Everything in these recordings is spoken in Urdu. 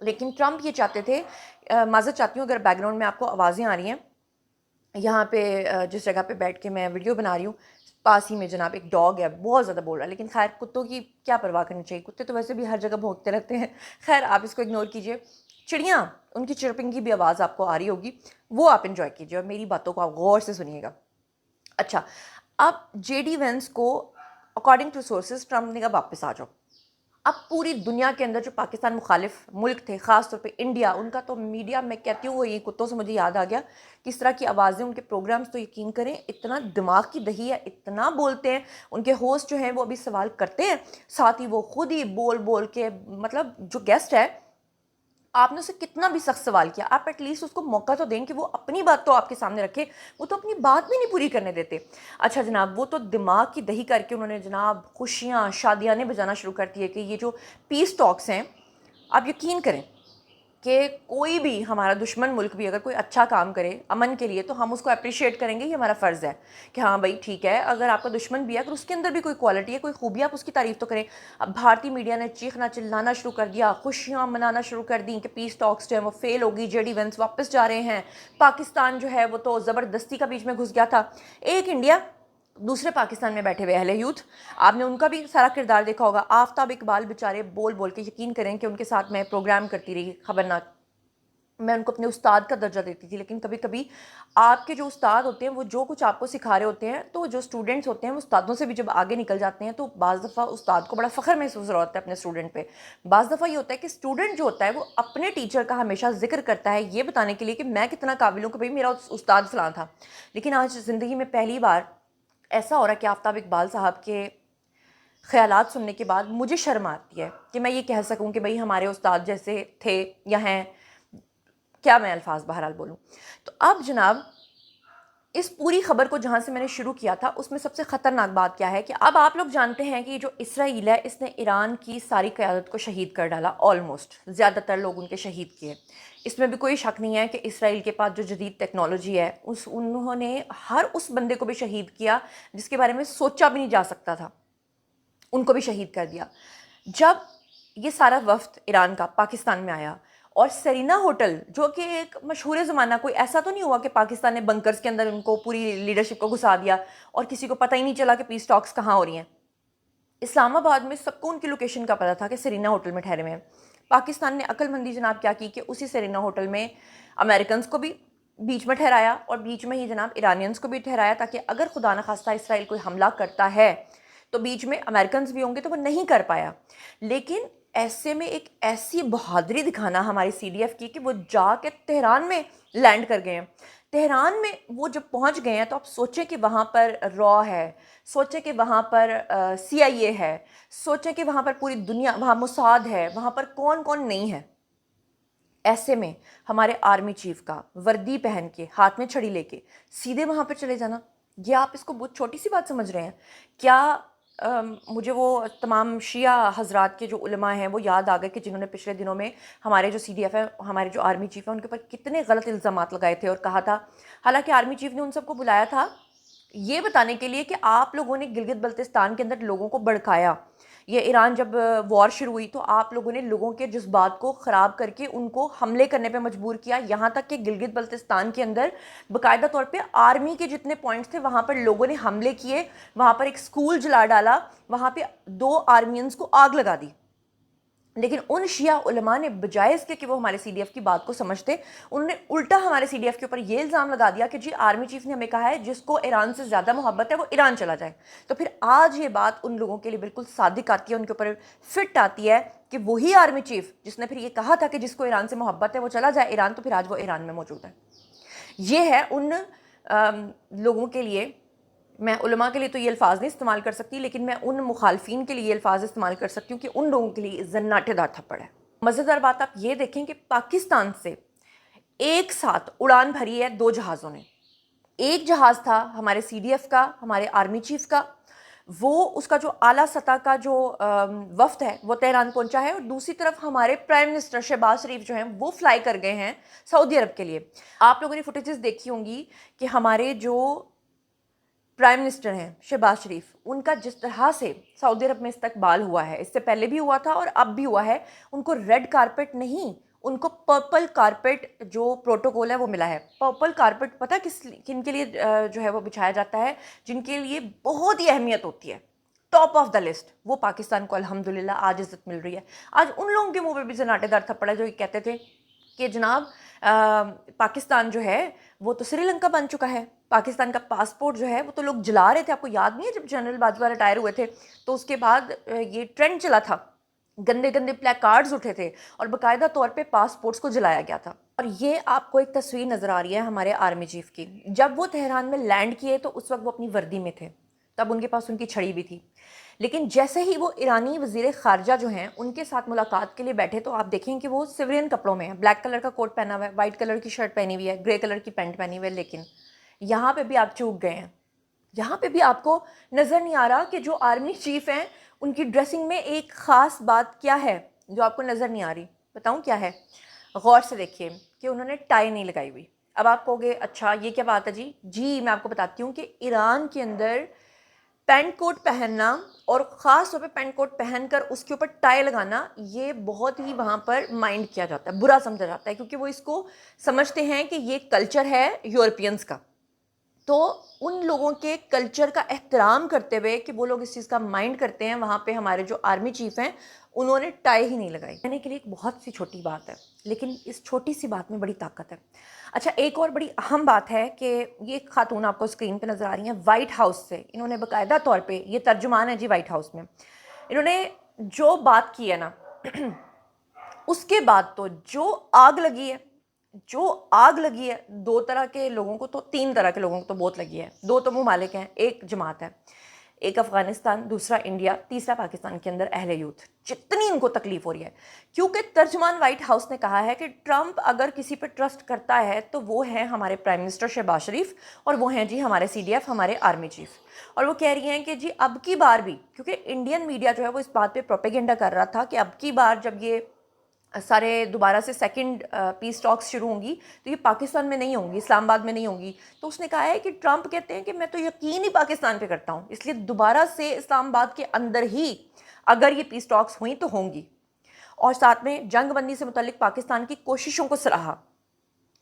لیکن ٹرمپ یہ چاہتے تھے، معذرت چاہتی ہوں اگر بیک گراؤنڈ میں آپ کو آوازیں آ رہی ہیں، یہاں پہ جس جگہ پہ بیٹھ کے میں ویڈیو بنا رہی ہوں پاس ہی میں جناب ایک ڈاگ ہے، بہت زیادہ بول رہا ہے، لیکن خیر کتوں کی کیا پرواہ کرنی چاہیے، کتے تو ویسے بھی ہر جگہ بھونکتے رہتے ہیں، خیر آپ اس کو اگنور کیجئے۔ چڑیاں، ان کی چرپنگ کی بھی آواز آپ کو آ رہی ہوگی، وہ آپ انجوائے کیجئے اور میری باتوں کو آپ غور سے سنیے گا۔ اچھا، اب جے ڈی وینس کو اکارڈنگ ٹو سورسز ٹرمپ نے کہا واپس آ جاؤ۔ اب پوری دنیا کے اندر جو پاکستان مخالف ملک تھے، خاص طور پہ انڈیا، ان کا تو میڈیا، میں کہتی ہوں وہ یہ کتوں سے مجھے یاد آ گیا کس طرح کی آوازیں، ان کے پروگرامز تو یقین کریں اتنا دماغ کی دہی ہے، اتنا بولتے ہیں، ان کے ہوسٹ جو ہیں وہ ابھی سوال کرتے ہیں، ساتھ ہی وہ خود ہی بول بول کے، مطلب جو گیسٹ ہے آپ نے اسے کتنا بھی سخت سوال کیا، آپ ایٹ لیسٹ اس کو موقع تو دیں کہ وہ اپنی بات تو آپ کے سامنے رکھے، وہ تو اپنی بات بھی نہیں پوری کرنے دیتے۔ اچھا جناب، وہ تو دماغ کی دہی کر کے انہوں نے جناب خوشیاں شادیاں بجانا شروع کر دیے کہ یہ جو پیس ٹاکس ہیں، آپ یقین کریں کہ کوئی بھی ہمارا دشمن ملک بھی اگر کوئی اچھا کام کرے امن کے لیے تو ہم اس کو اپریشیٹ کریں گے، یہ ہمارا فرض ہے کہ ہاں بھائی ٹھیک ہے، اگر آپ کا دشمن بھی ہے اگر اس کے اندر بھی کوئی کوالٹی ہے، کوئی خوبی ہے، آپ اس کی تعریف تو کریں۔ اب بھارتی میڈیا نے چیخنا چلانا شروع کر دیا، خوشیاں منانا شروع کر دیں کہ پیس ٹاکس جو ہیں وہ فیل ہوگی، جے ڈی وینس واپس جا رہے ہیں، پاکستان جو ہے وہ تو زبردستی کا بیچ میں گھس گیا تھا۔ ایک انڈیا، دوسرے پاکستان میں بیٹھے ہوئے اہل یوتھ، آپ نے ان کا بھی سارا کردار دیکھا ہوگا، آفتاب اقبال بیچارے بول بول کے، یقین کریں کہ ان کے ساتھ میں پروگرام کرتی رہی خبرناک، میں ان کو اپنے استاد کا درجہ دیتی تھی، لیکن کبھی کبھی آپ کے جو استاد ہوتے ہیں وہ جو کچھ آپ کو سکھا رہے ہوتے ہیں تو جو اسٹوڈنٹس ہوتے ہیں وہ استادوں سے بھی جب آگے نکل جاتے ہیں تو بعض دفعہ استاد کو بڑا فخر محسوس ہوتا ہے اپنے اسٹوڈنٹ پہ، بعض دفعہ یہ ہوتا ہے کہ اسٹوڈنٹ جو ہوتا ہے وہ اپنے ٹیچر کا ہمیشہ ذکر کرتا ہے یہ بتانے کے لیے کہ میں کتنا قابل ہوں کہ بھئی میرا استاد فلاں تھا۔ لیکن آج زندگی میں پہلی بار ایسا ہو رہا ہے کہ آفتاب اقبال صاحب کے خیالات سننے کے بعد مجھے شرم آتی ہے کہ میں یہ کہہ سکوں کہ بھئی ہمارے استاد جیسے تھے یا ہیں، کیا میں الفاظ بہرحال بولوں۔ تو اب جناب اس پوری خبر کو جہاں سے میں نے شروع کیا تھا اس میں سب سے خطرناک بات کیا ہے کہ اب آپ لوگ جانتے ہیں کہ جو اسرائیل ہے اس نے ایران کی ساری قیادت کو شہید کر ڈالا، آلموسٹ زیادہ تر لوگ ان کے شہید کیے، اس میں بھی کوئی شک نہیں ہے کہ اسرائیل کے پاس جو جدید ٹیکنالوجی ہے انہوں نے ہر اس بندے کو بھی شہید کیا جس کے بارے میں سوچا بھی نہیں جا سکتا تھا، ان کو بھی شہید کر دیا۔ جب یہ سارا وفد ایران کا پاکستان میں آیا اور سرینا ہوٹل جو کہ ایک مشہور زمانہ، کوئی ایسا تو نہیں ہوا کہ پاکستان نے بنکرز کے اندر ان کو پوری لیڈرشپ کو گھسا دیا اور کسی کو پتہ ہی نہیں چلا کہ پیس ٹاکس کہاں ہو رہی ہیں۔ اسلام آباد میں سب کو ان کی لوکیشن کا پتہ تھا کہ سرینا ہوٹل میں ٹھہرے ہوئے ہیں۔ پاکستان نے عقل مندی جناب کیا کی کہ اسی سرینا ہوٹل میں امریکنز کو بھی بیچ میں ٹھہرایا اور بیچ میں ہی جناب ایرانینز کو بھی ٹھہرایا تاکہ اگر خدا نخواستہ اسرائیل کوئی حملہ کرتا ہے تو بیچ میں امریکنز بھی ہوں گے، تو وہ نہیں کر پایا۔ لیکن ایسے میں ایک ایسی بہادری دکھانا ہماری سی ڈی ایف کی کہ وہ جا کے تہران میں لینڈ کر گئے ہیں۔ تہران میں وہ جب پہنچ گئے ہیں تو آپ سوچیں کہ وہاں پر را ہے، سوچیں کہ وہاں پر سی آئی اے ہے، سوچیں کہ وہاں پر پوری دنیا، وہاں موساد ہے، وہاں پر کون کون نہیں ہے۔ ایسے میں ہمارے آرمی چیف کا وردی پہن کے ہاتھ میں چھڑی لے کے سیدھے وہاں پہ چلے جانا، یہ آپ اس کو بہت چھوٹی سی بات سمجھ رہے ہیں کیا؟ مجھے وہ تمام شیعہ حضرات کے جو علماء ہیں وہ یاد آ گئے کہ جنہوں نے پچھلے دنوں میں ہمارے جو سی ڈی ایف ہے، ہمارے جو آرمی چیف ہیں، ان کے اوپر کتنے غلط الزامات لگائے تھے اور کہا تھا، حالانکہ آرمی چیف نے ان سب کو بلایا تھا یہ بتانے کے لیے کہ آپ لوگوں نے گلگت بلتستان کے اندر لوگوں کو بھڑکایا، یہ ایران جب وار شروع ہوئی تو آپ لوگوں نے لوگوں کے جذبات کو خراب کر کے ان کو حملے کرنے پہ مجبور کیا، یہاں تک کہ گلگت بلتستان کے اندر باقاعدہ طور پہ آرمی کے جتنے پوائنٹس تھے وہاں پر لوگوں نے حملے کیے، وہاں پر ایک سکول جلا ڈالا، وہاں پہ 2 آرمینز کو آگ لگا دی۔ لیکن ان شیعہ علماء نے بجائے اس کے کہ وہ ہمارے سی ڈی ایف کی بات کو سمجھتے، انہوں نے الٹا ہمارے سی ڈی ایف کے اوپر یہ الزام لگا دیا کہ جی آرمی چیف نے ہمیں کہا ہے جس کو ایران سے زیادہ محبت ہے وہ ایران چلا جائے۔ تو پھر آج یہ بات ان لوگوں کے لیے بالکل صادق آتی ہے، ان کے اوپر فٹ آتی ہے کہ وہی آرمی چیف جس نے پھر یہ کہا تھا کہ جس کو ایران سے محبت ہے وہ چلا جائے ایران، تو پھر آج وہ ایران میں موجود ہے۔ یہ ہے ان لوگوں کے لیے، میں علماء کے لیے تو یہ الفاظ نہیں استعمال کر سکتی، لیکن میں ان مخالفین کے لیے یہ الفاظ استعمال کر سکتی ہوں کہ ان لوگوں کے لیے زناٹے دار تھپڑ ہے۔ مزیدار بات آپ یہ دیکھیں کہ پاکستان سے ایک ساتھ اڑان بھری ہے 2 جہازوں نے۔ ایک جہاز تھا ہمارے سی ڈی ایف کا، ہمارے آرمی چیف کا، وہ اس کا جو اعلیٰ سطح کا جو وفد ہے وہ تہران پہنچا ہے، اور دوسری طرف ہمارے پرائم منسٹر شہباز شریف جو ہیں وہ فلائی کر گئے ہیں سعودی عرب کے لیے۔ آپ لوگوں نے فوٹیجز دیکھی ہوں گی کہ ہمارے جو پرائم منسٹر ہیں شہباز شریف، ان کا جس طرح سے سعودی عرب میں استقبال ہوا ہے، اس سے پہلے بھی ہوا تھا اور اب بھی ہوا ہے، ان کو ریڈ کارپٹ نہیں، ان کو پرپل کارپیٹ جو پروٹوکول ہے وہ ملا ہے. پرپل کارپیٹ پتہ کن کے لیے جو ہے وہ بچھایا جاتا ہے؟ جن کے لیے بہت ہی اہمیت ہوتی ہے, ٹاپ آف دا لسٹ, وہ پاکستان کو الحمدللہ آج عزت مل رہی ہے. آج ان لوگوں کے منہ پہ بھی زناٹے دار تھپڑا جو یہ کہتے تھے کہ جناب پاکستان جو ہے وہ تو سری لنکا بن چکا ہے, پاکستان کا پاسپورٹ جو ہے وہ تو لوگ جلا رہے تھے. آپ کو یاد نہیں ہے جب جنرل باجوہ ریٹائر ہوئے تھے تو اس کے بعد یہ ٹرینڈ چلا تھا, گندے گندے پلیک کارڈز اٹھے تھے اور باقاعدہ طور پہ پاسپورٹس کو جلایا گیا تھا. اور یہ آپ کو ایک تصویر نظر آ رہی ہے ہمارے آرمی چیف کی, جب وہ تہران میں لینڈ کیے تو اس وقت وہ اپنی وردی میں تھے, تب ان کے پاس ان کی چھڑی بھی تھی. لیکن جیسے ہی وہ ایرانی وزیر خارجہ جو ہیں ان کے ساتھ ملاقات کے لیے بیٹھے تو آپ دیکھیں کہ وہ سویلین کپڑوں میں ہیں, بلیک کلر کا کوٹ پہنا ہوا ہے, وائٹ کلر کی شرٹ پہنی ہوئی ہے, گرے کلر کی پینٹ پہنی ہوئی ہے. لیکن یہاں پہ بھی آپ چوک گئے ہیں, یہاں پہ بھی آپ کو نظر نہیں آ رہا کہ جو آرمی چیف ہیں ان کی ڈریسنگ میں ایک خاص بات کیا ہے جو آپ کو نظر نہیں آ رہی. بتاؤں کیا ہے؟ غور سے دیکھیے کہ انہوں نے ٹائی نہیں لگائی ہوئی. اب آپ کہو گے اچھا یہ کیا بات ہے جی میں آپ کو بتاتی ہوں کہ ایران کے اندر پینٹ کوٹ پہننا اور خاص طور پہ پینٹ کوٹ پہن کر اس کے اوپر ٹائی لگانا یہ بہت ہی وہاں پر مائنڈ کیا جاتا ہے, برا سمجھا جاتا ہے, کیونکہ وہ اس کو سمجھتے ہیں کہ یہ کلچر ہے یورپینز کا. تو ان لوگوں کے کلچر کا احترام کرتے ہوئے کہ وہ لوگ اس چیز کا مائنڈ کرتے ہیں, وہاں پہ ہمارے جو آرمی چیف ہیں انہوں نے ٹائی ہی نہیں لگائی. کہنے کے لیے ایک بہت سی چھوٹی بات ہے, لیکن اس چھوٹی سی بات میں بڑی طاقت ہے. اچھا ایک اور بڑی اہم بات ہے کہ یہ خاتون آپ کو اسکرین پہ نظر آ رہی ہیں وائٹ ہاؤس سے, انہوں نے باقاعدہ طور پہ, یہ ترجمان ہے جی وائٹ ہاؤس میں, انہوں نے جو بات کی ہے نا اس کے بعد تو جو آگ لگی ہے, جو آگ لگی ہے, دو طرح کے لوگوں کو تو, تین طرح کے لوگوں کو تو بہت لگی ہے. دو تو ممالک ہیں, ایک جماعت ہے, ایک افغانستان, دوسرا انڈیا, تیسرا پاکستان کے اندر اہل یوتھ. جتنی ان کو تکلیف ہو رہی ہے کیونکہ ترجمان وائٹ ہاؤس نے کہا ہے کہ ٹرمپ اگر کسی پہ ٹرسٹ کرتا ہے تو وہ ہیں ہمارے پرائم منسٹر شہباز شریف, اور وہ ہیں جی ہمارے سی ڈی ایف, ہمارے آرمی چیف. اور وہ کہہ رہی ہیں کہ جی اب کی بار بھی, کیونکہ انڈین میڈیا جو ہے وہ اس بات پہ پروپیگنڈا کر رہا تھا کہ اب کی بار جب یہ سارے دوبارہ سے سیکنڈ پیس ٹاکس شروع ہوں گی تو یہ پاکستان میں نہیں ہوں گی, اسلام آباد میں نہیں ہوں گی. تو اس نے کہا ہے کہ ٹرمپ کہتے ہیں کہ میں تو یقین ہی پاکستان پہ کرتا ہوں, اس لیے دوبارہ سے اسلام آباد کے اندر ہی اگر یہ پیس ٹاکس ہوئیں تو ہوں گی. اور ساتھ میں جنگ بندی سے متعلق پاکستان کی کوششوں کو سراہا.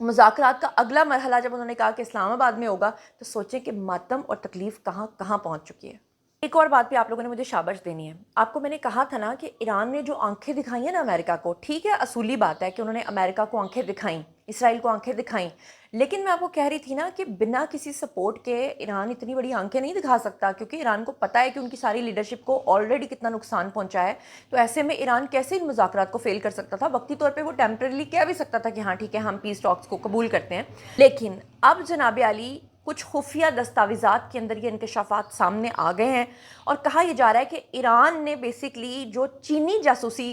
مذاکرات کا اگلا مرحلہ جب انہوں نے کہا کہ اسلام آباد میں ہوگا تو سوچیں کہ ماتم اور تکلیف کہاں کہاں پہنچ چکی ہے. ایک اور بات بھی آپ لوگوں نے مجھے شاباش دینی ہے. آپ کو میں نے کہا تھا نا کہ ایران نے جو آنکھیں دکھائی ہیں نا امریکہ کو, ٹھیک ہے اصولی بات ہے کہ انہوں نے امریکہ کو آنکھیں دکھائیں, اسرائیل کو آنکھیں دکھائیں, لیکن میں آپ کو کہہ رہی تھی نا کہ بنا کسی سپورٹ کے ایران اتنی بڑی آنکھیں نہیں دکھا سکتا, کیونکہ ایران کو پتہ ہے کہ ان کی ساری لیڈرشپ کو آلریڈی کتنا نقصان پہنچا ہے. تو ایسے میں ایران کیسے ان مذاکرات کو فیل کر سکتا تھا؟ وقتی طور پہ وہ ٹیمپرریلی کہہ بھی سکتا تھا کہ ہاں ٹھیک ہے ہم پیس ٹاکس کو قبول کرتے ہیں. لیکن اب جناب عالی کچھ خفیہ دستاویزات کے اندر یہ انکشافات سامنے آ گئے ہیں اور کہا یہ جا رہا ہے کہ ایران نے بیسکلی جو چینی جاسوسی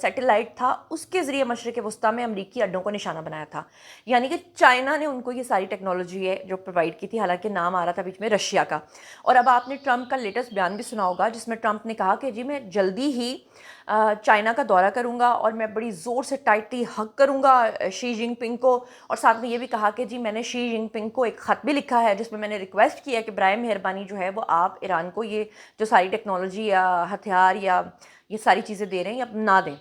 سیٹلائٹ تھا اس کے ذریعے مشرق وسطیٰ میں امریکی اڈوں کو نشانہ بنایا تھا. یعنی کہ چائنا نے ان کو یہ ساری ٹیکنالوجی ہے جو پرووائڈ کی تھی, حالانکہ نام آ رہا تھا بیچ میں رشیا کا. اور اب آپ نے ٹرمپ کا لیٹسٹ بیان بھی سنا ہوگا جس میں ٹرمپ نے کہا کہ جی میں جلدی ہی چائنا کا دورہ کروں گا اور میں بڑی زور سے ٹائٹلی ہگ کروں گا شی جن پنگ کو. اور ساتھ میں یہ بھی کہا کہ جی میں نے شی جن پنگ کو ایک خط بھی لکھا ہے جس میں میں نے ریکویسٹ کیا کہ برائے مہربانی جو ہے وہ آپ ایران کو یہ جو ساری ٹیکنالوجی یا ہتھیار یا یہ ساری چیزیں دے رہے ہیں یا نہ دیں.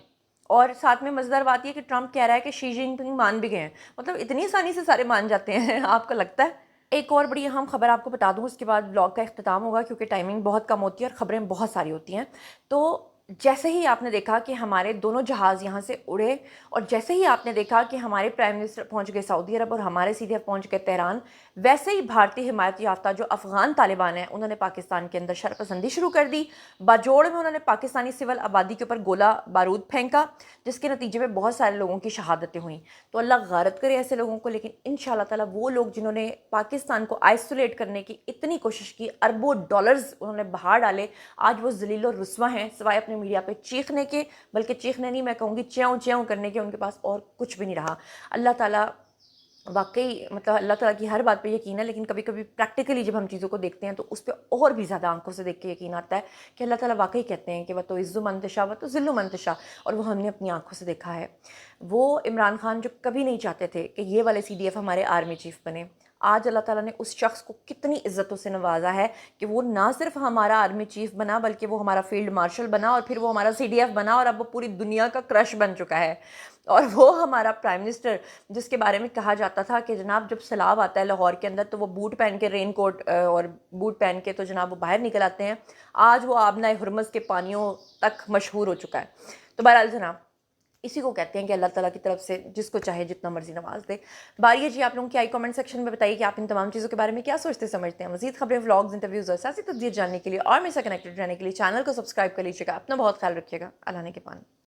اور ساتھ میں مزیدار بات یہ کہ ٹرمپ کہہ رہا ہے کہ شی جن پنگ مان بھی گئے ہیں. مطلب اتنی آسانی سے سارے مان جاتے ہیں آپ کو لگتا ہے؟ ایک اور بڑی اہم خبر آپ کو بتا دوں, اس کے بعد بلاگ کا اختتام ہوگا کیونکہ ٹائمنگ بہت کم ہوتی ہے اور خبریں بہت ساری ہوتی ہیں. تو جیسے ہی آپ نے دیکھا کہ ہمارے دونوں جہاز یہاں سے اڑے اور جیسے ہی آپ نے دیکھا کہ ہمارے پرائم منسٹر پہنچ گئے سعودی عرب اور ہمارے سی ڈی ایف پہنچ گئے تہران, ویسے ہی بھارتی حمایت یافتہ جو افغان طالبان ہیں انہوں نے پاکستان کے اندر شرپسندی شروع کر دی. باجوڑ میں انہوں نے پاکستانی سول آبادی کے اوپر گولہ بارود پھینکا جس کے نتیجے میں بہت سارے لوگوں کی شہادتیں ہوئیں. تو اللہ غارت کرے ایسے لوگوں کو, لیکن انشاءاللہ تعالیٰ وہ لوگ جنہوں نے پاکستان کو آئسولیٹ کرنے کی اتنی کوشش کی, اربوں ڈالرز انہوں نے بہا ڈالے, آج وہ ذلیل و رسوا ہیں سوائے اپنے میڈیا پہ چیخنے کے, بلکہ چیخنے نہیں میں کہوں گی چیوں چیوں کرنے کے ان کے پاس اور کچھ بھی نہیں رہا. اللہ تعالیٰ واقعی مطلب اللہ تعالیٰ کی ہر بات پہ یقین ہے, لیکن کبھی کبھی پریکٹیکلی جب ہم چیزوں کو دیکھتے ہیں تو اس پہ اور بھی زیادہ آنکھوں سے دیکھ کے یقین آتا ہے کہ اللہ تعالیٰ واقعی کہتے ہیں کہ وہ تو عز من تشاء و تو ذل من تشاء, اور وہ ہم نے اپنی آنکھوں سے دیکھا ہے. وہ عمران خان جو کبھی نہیں چاہتے تھے کہ یہ والے سی ڈی ایف ہمارے آرمی چیف بنے, آج اللہ تعالیٰ نے اس شخص کو کتنی عزتوں سے نوازا ہے کہ وہ نہ صرف ہمارا آرمی چیف بنا بلکہ وہ ہمارا فیلڈ مارشل بنا اور پھر وہ ہمارا سی ڈی ایف بنا اور اب وہ پوری دنیا کا کرش بن چکا ہے. اور وہ ہمارا پرائم منسٹر جس کے بارے میں کہا جاتا تھا کہ جناب جب سیلاب آتا ہے لاہور کے اندر تو وہ بوٹ پہن کے رین کوٹ اور بوٹ پہن کے تو جناب وہ باہر نکل آتے ہیں، آج وہ آبنائے ہرمز کے پانیوں تک مشہور ہو چکا ہے۔ تو بہرحال جناب اسی کو کہتے ہیں کہ اللہ تعالیٰ کی طرف سے جس کو چاہے جتنا مرضی نواز دے۔ باری ہے جی آپ لوگوں کی آئی کامنٹ سیکشن میں بتائیے کہ آپ ان تمام چیزوں کے بارے میں کیا سوچتے سمجھتے ہیں۔ مزید خبریں، ولاگز، انٹرویوز اور سیاسی تجزیے جاننے کے لیے اور میرے سے کنیکٹڈ رہنے کے لیے چینل کو سبسکرائب کر لیجیے گا۔ اپنا بہت خیال رکھیے گا۔ اللہ نے کے پان۔